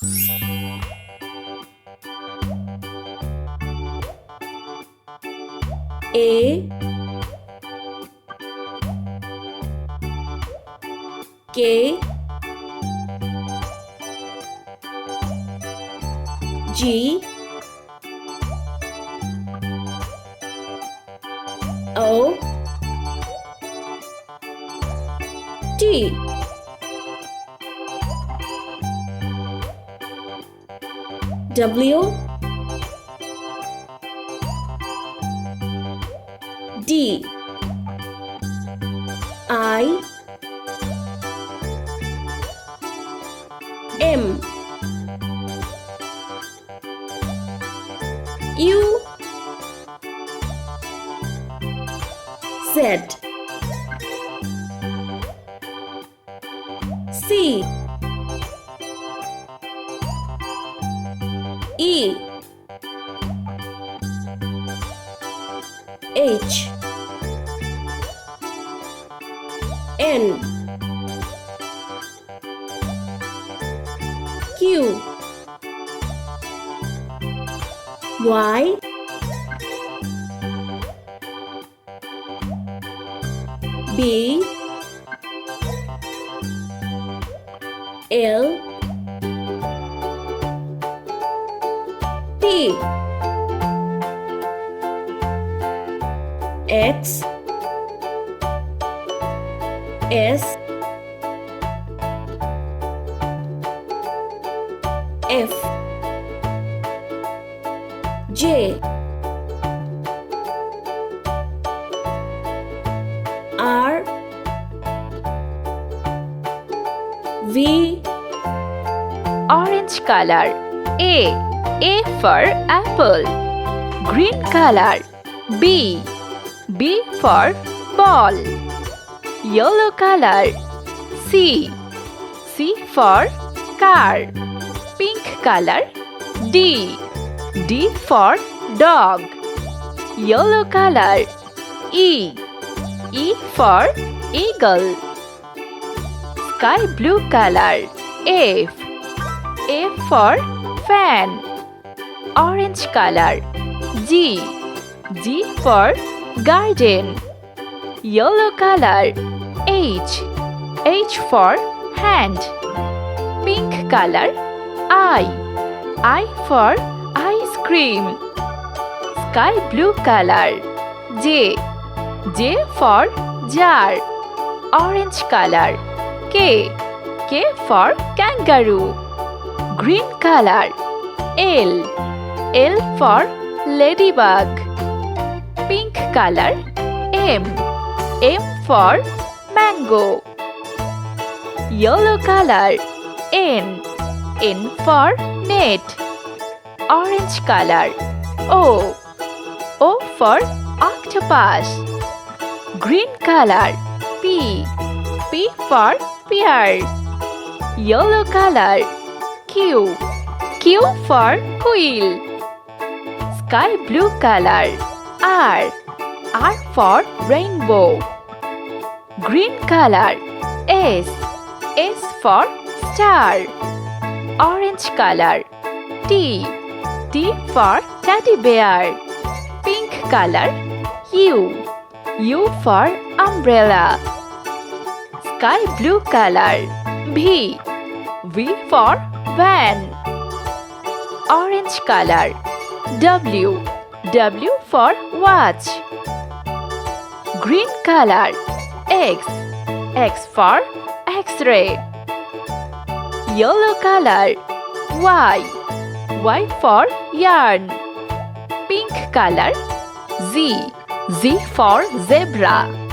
A K G O T W D I M U Z C E H N Q Y B L T X S F J R V Orange color. A for apple. Green color. B for ball. Yellow color. C for car. Pink color. D for dog. Yellow color. E for eagle. Sky blue color. F for fan. Orange color. G for garden. Yellow color. H for hand. Pink color. I for ice cream. Sky blue color. J for jar. Orange color. K for kangaroo. Green color. L for ladybug. Pink color. M for mango. Yellow color. N for net. Orange color. O for octopus. Green color. P for pear. Yellow color. Q for quail. Sky blue color. R for rainbow. Green color. S for star. Orange color. T for teddy bear. Pink color. U for umbrella. Sky blue color. V for van. Orange color. W for watch. Green color. X for X-ray. Yellow color. Y for yarn. Pink color. Z for zebra.